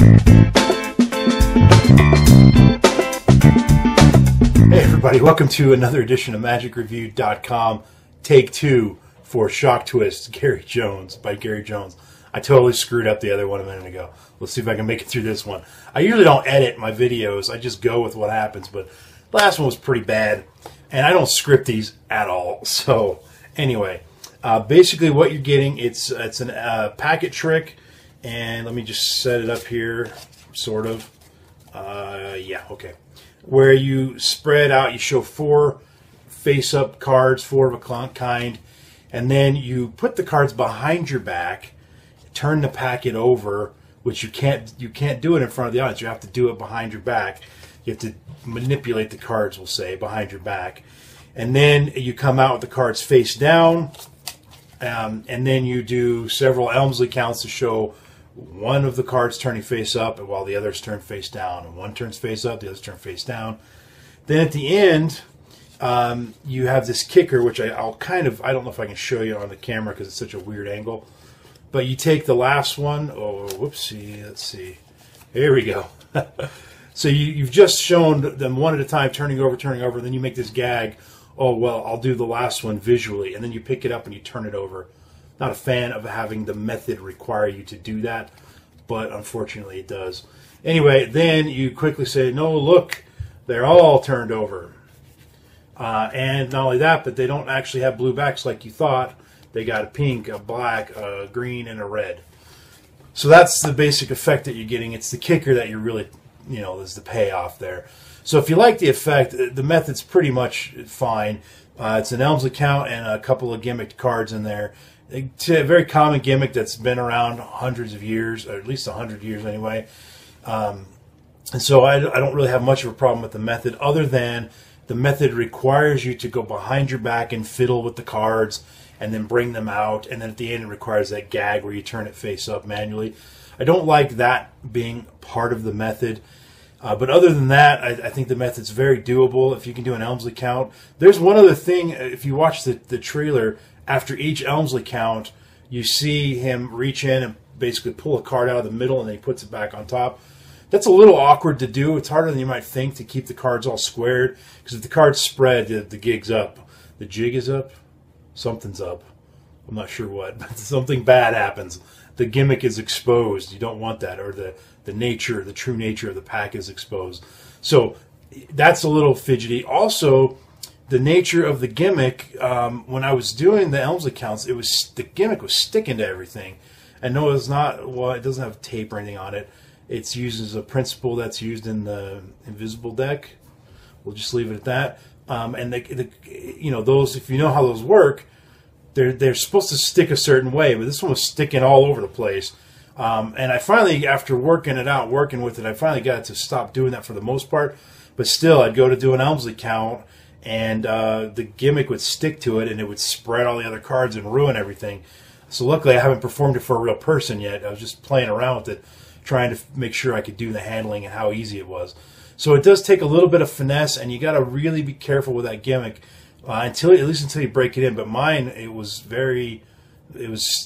Hey everybody, welcome to another edition of MagicReview.com. Take 2 for Shock Twist, Gary Jones, by Gary Jones. I totally screwed up the other one a minute ago. Let's see if I can make it through this one. I usually don't edit my videos. I just go with what happens, but the last one was pretty bad, and I don't script these at all. So anyway, basically what you're getting, it's a packet trick, and let me just set it up here, sort of. Yeah, okay. Where you spread out, you show 4 face-up cards, 4 of a kind, and then you put the cards behind your back, turn the packet over, which you can't do it in front of the audience. You have to do it behind your back. You have to manipulate the cards, we'll say, behind your back. And then you come out with the cards face down, and then you do several Elmsley counts to show one of the cards turning face up while the others turn face down, and one turns face up, the others turn face down. Then at the end, you have this kicker, which I don't know if I can show you on the camera because it's such a weird angle, but you take the last one. Oh, whoopsie, let's see. Here we go. So you've just shown them one at a time, turning over, and then you make this gag. Oh, well, I'll do the last one visually, and then you pick it up and you turn it over. Not a fan of having the method require you to do that, but unfortunately it does. Anyway, then you quickly say, no, look, they're all turned over. And not only that, but they don't actually have blue backs like you thought. They got a pink, a black, a green, and a red. So that's the basic effect that you're getting. It's the kicker that you're really, is the payoff there. So if you like the effect, the method's pretty much fine. It's an Elmsley count and a couple of gimmicked cards in there. It's a very common gimmick that's been around hundreds of years, or at least 100 years anyway. And so I don't really have much of a problem with the method, other than the method requires you to go behind your back and fiddle with the cards and then bring them out. And then at the end it requires that gag where you turn it face up manually. I don't like that being part of the method. But other than that, I think the method's very doable if you can do an Elmsley count. There's one other thing, if you watch the trailer, after each Elmsley count, you see him reach in and basically pull a card out of the middle and then he puts it back on top. That's a little awkward to do. It's harder than you might think to keep the cards all squared, because if the cards spread, the gig's up. The jig is up? Something's up. I'm not sure what, but something bad happens. The gimmick is exposed. You don't want that, or the true nature of the pack is exposed. So that's a little fidgety. Also, the nature of the gimmick, when I was doing the Elmsley counts, the gimmick was sticking to everything. And no, it's not. Well, it doesn't have tape or anything on it. It's used as a principle that's used in the Invisible deck. We'll just leave it at that. And those, if you know how those work, they're supposed to stick a certain way, but this one was sticking all over the place. And I finally, after working with it, I finally got to stop doing that for the most part. But still, I'd go to do an Elmsley count, and the gimmick would stick to it, and it would spread all the other cards and ruin everything. So luckily, I haven't performed it for a real person yet. I was just playing around with it, trying to make sure I could do the handling and how easy it was. So it does take a little bit of finesse, and you got to really be careful with that gimmick at least until you break it in. But mine, it was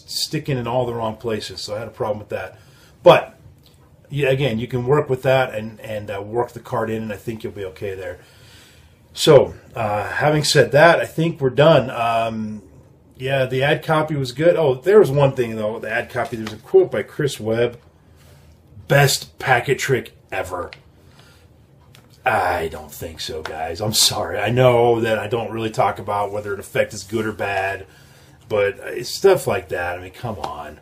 sticking in all the wrong places, so I had a problem with that. But yeah, again, you can work with that and work the card in, and I think you'll be okay there. So, having said that, I think we're done. Yeah, the ad copy was good. Oh, there was one thing, though, the ad copy. There's a quote by Chris Webb. Best packet trick ever. I don't think so, guys. I'm sorry. I know that I don't really talk about whether an effect is good or bad, but it's stuff like that. I mean, come on.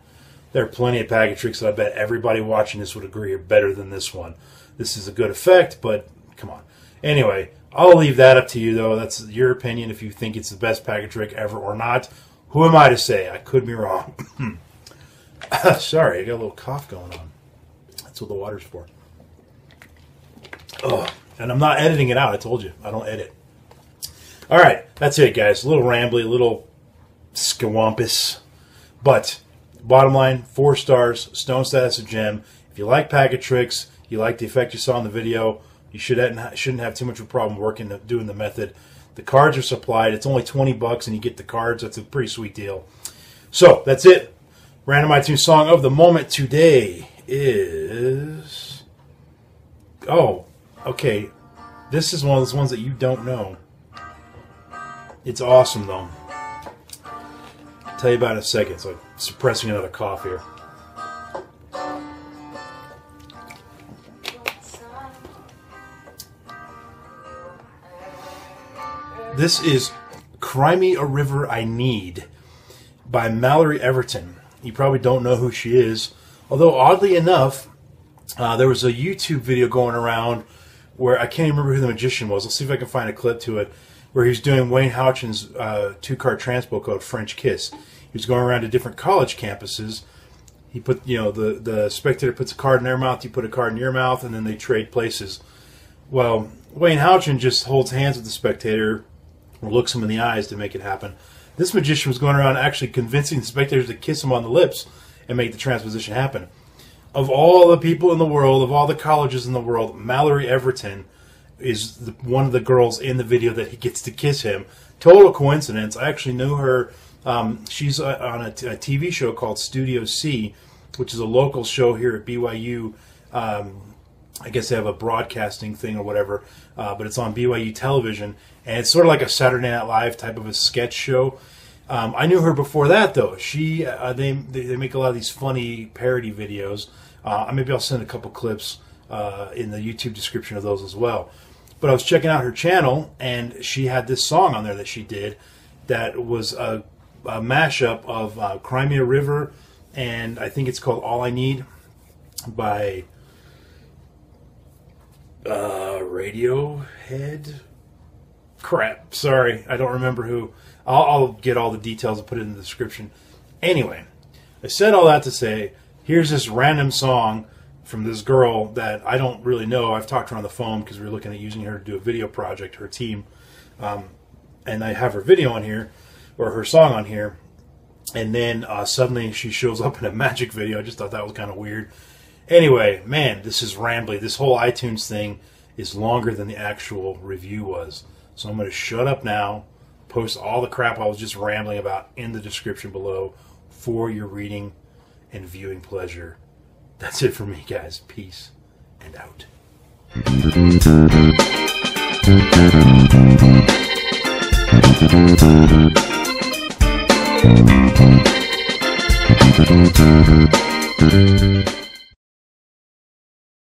There are plenty of packet tricks that I bet everybody watching this would agree are better than this one. This is a good effect, but come on. Anyway, I'll leave that up to you, though. That's your opinion if you think it's the best packet trick ever or not. Who am I to say? I could be wrong. Sorry, I got a little cough going on. That's what the water's for. Oh, and I'm not editing it out. I told you. I don't edit. All right, that's it, guys. A little rambly, a little scawampus. But bottom line, 4 stars, stone status of gem. If you like packet tricks, you like the effect you saw in the video, you shouldn't have too much of a problem doing the method. The cards are supplied. It's only $20 and you get the cards. That's a pretty sweet deal. So that's it. Random iTunes song of the moment today is... Oh, okay. This is one of those ones that you don't know. It's awesome, though. I'll tell you about it in a second. So I'm suppressing another cough here. This is Cry Me a River I Need by Mallory Everton. You probably don't know who she is. Although, oddly enough, there was a YouTube video going around where I can't even remember who the magician was. Let's see if I can find a clip to it, where he was doing Wayne Houchin's 2-card transpo called French Kiss. He was going around to different college campuses. He put, the spectator puts a card in their mouth, you put a card in your mouth, and then they trade places. Well, Wayne Houchin just holds hands with the spectator or looks him in the eyes to make it happen. This magician was going around actually convincing the spectators to kiss him on the lips and make the transposition happen. Of all the people in the world, of all the colleges in the world, Mallory Everton is one of the girls in the video that he gets to kiss him. Total coincidence. I actually knew her. She's on a TV show called Studio C, which is a local show here at BYU. I guess they have a broadcasting thing or whatever, but it's on BYU television, and it's sort of like a Saturday Night Live type of a sketch show. I knew her before that, though. They make a lot of these funny parody videos. Maybe I'll send a couple clips in the YouTube description of those as well. But I was checking out her channel, and she had this song on there that she did that was a mashup of Cry Me a River, and I think it's called All I Need by Radiohead. Crap, sorry, I don't remember who. I'll get all the details and put it in the description. Anyway, I said all that to say, here's this random song from this girl that I don't really know. I've talked to her on the phone because we were looking at using her to do a video project, her team. And I have her video on here, or her song on here. And then suddenly she shows up in a magic video. I just thought that was kind of weird. Anyway, man, this is rambly. This whole iTunes thing is longer than the actual review was. So I'm going to shut up now, post all the crap I was just rambling about in the description below for your reading and viewing pleasure. That's it for me, guys. Peace and out.